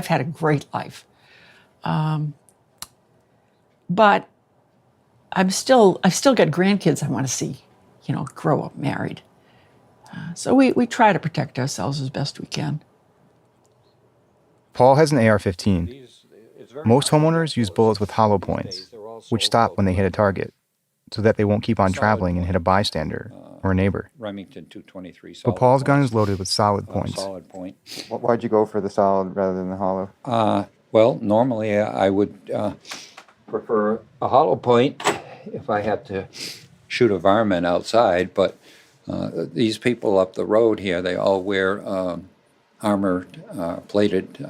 had a great life. But I've still got grandkids I want to see, grow up married. So we try to protect ourselves as best we can. Paul has an AR-15. Most homeowners use bullets with hollow points, which stop when they hit a target, so that they won't keep on traveling and hit a bystander or a neighbor. Remington 223 But Paul's gun is loaded with solid points. Solid point. Why'd you go for the solid rather than the hollow? Well, normally I would prefer a hollow point if I had to shoot a varmint outside, but these people up the road here, they all wear armored plated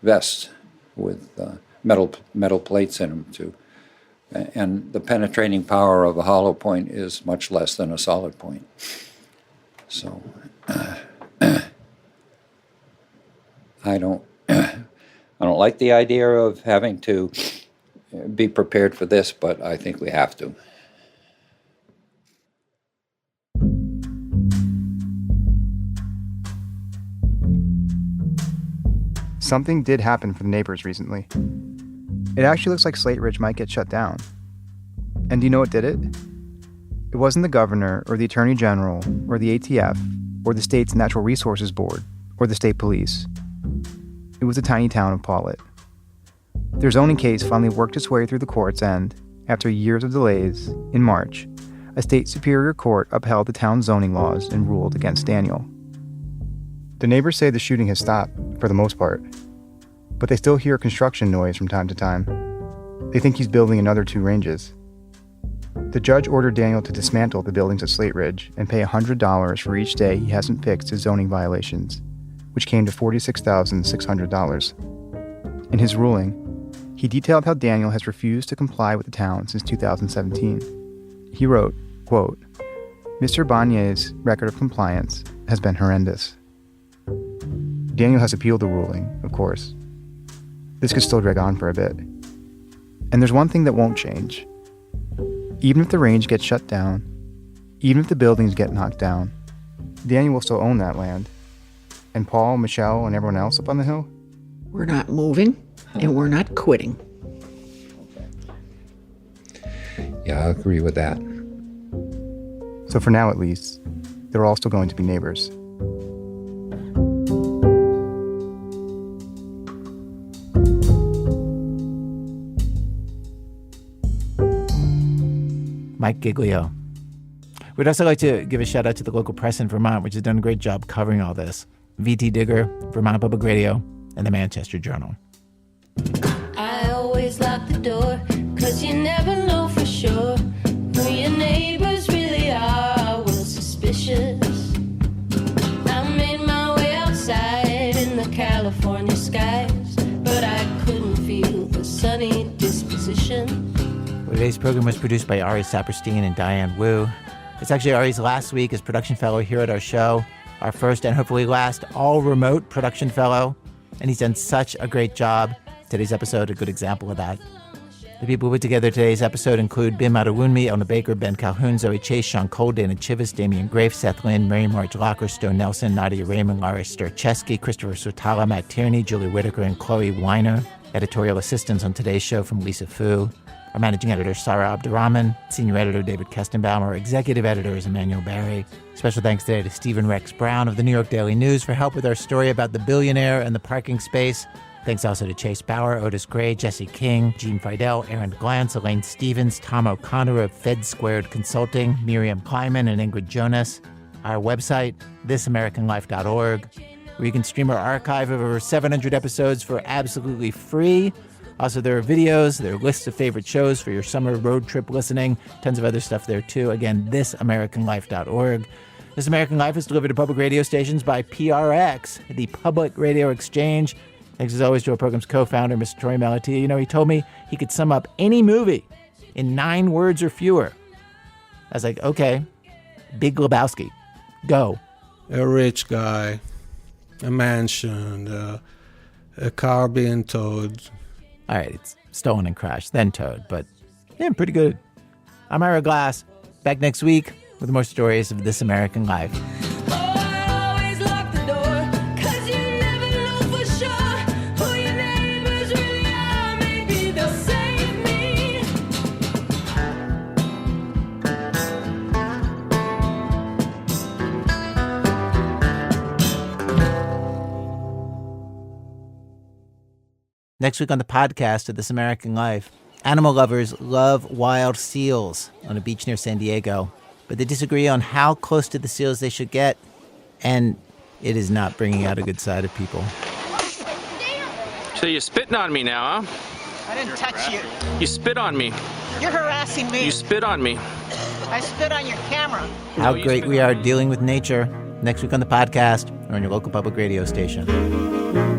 vests with metal plates in them too. And the penetrating power of a hollow point is much less than a solid point. So I don't like the idea of having to be prepared for this, but I think we have to. Something did happen for the neighbors recently. It actually looks like Slate Ridge might get shut down. And do you know what did it? It wasn't the governor or the attorney general or the ATF or the state's Natural Resources Board or the state police. It was the tiny town of Paulet. Their zoning case finally worked its way through the courts and, after years of delays, in March, a state superior court upheld the town's zoning laws and ruled against Daniel. The neighbors say the shooting has stopped, for the most part, but they still hear construction noise from time to time. They think he's building another 2 ranges. The judge ordered Daniel to dismantle the buildings at Slate Ridge and pay $100 for each day he hasn't fixed his zoning violations, which came to $46,600. In his ruling, he detailed how Daniel has refused to comply with the town since 2017. He wrote, quote, "Mr. Bonier's record of compliance has been horrendous." Daniel has appealed the ruling, of course. This could still drag on for a bit. And there's one thing that won't change. Even if the range gets shut down, even if the buildings get knocked down, Daniel will still own that land. And Paul, Michelle, and everyone else up on the hill? We're not moving, and we're not quitting. Yeah, I agree with that. So for now, at least, they're all still going to be neighbors. Mike Giglio. We'd also like to give a shout out to the local press in Vermont, which has done a great job covering all this. VT Digger, Vermont Public Radio, and the Manchester Journal. I always lock the door, 'cause you never know for sure who your neighbors really are. I was suspicious. I made my way outside in the California skies, but I couldn't feel the sunny disposition. Today's program was produced by Ari Saperstein and Diane Wu. It's actually Ari's last week as production fellow here at our show, our first and hopefully last all-remote production fellow, and he's done such a great job. Today's episode, a good example of that. The people who put together today's episode include Bim Adewunmi, Elna Baker, Ben Calhoun, Zoe Chase, Sean Cole, Dana Chivas, Damian Grafe, Seth Lynn, Mary Marge Locker, Stone Nelson, Nadia Raymond, Laura Sturcheski, Christopher Sotala, Matt Tierney, Julie Whitaker, and Chloe Weiner. Editorial assistance on today's show from Lisa Fu. Our managing editor, Sarah Abdurrahman. Senior editor, David Kestenbaum. Our executive editor is Emmanuel Barry. Special thanks today to Stephen Rex Brown of the New York Daily News for help with our story about the billionaire and the parking space. Thanks also to Chase Bauer, Otis Gray, Jesse King, Gene Fidel, Aaron Glantz, Elaine Stevens, Tom O'Connor of Fed Squared Consulting, Miriam Kleiman, and Ingrid Jonas. Our website, thisamericanlife.org, where you can stream our archive of over 700 episodes for absolutely free. Also, there are videos, there are lists of favorite shows for your summer road trip listening, tons of other stuff there too. Again, thisamericanlife.org. This American Life is delivered to public radio stations by PRX, the Public Radio Exchange. Thanks as always to our program's co-founder, Mr. Troy Malatia. You know, he told me he could sum up any movie in 9 words or fewer. I was like, okay, Big Lebowski, go. A rich guy, a mansion, a car being towed. All right, it's stolen and crashed, then towed, but yeah, pretty good. I'm Ira Glass, back next week with more stories of This American Life. Next week on the podcast of This American Life, animal lovers love wild seals on a beach near San Diego, but they disagree on how close to the seals they should get, and it is not bringing out a good side of people. So you're spitting on me now, huh? I didn't touch you. You spit on me. You're harassing me. You spit on me. I spit on your camera. How great we are dealing with nature. Next week on the podcast or on your local public radio station.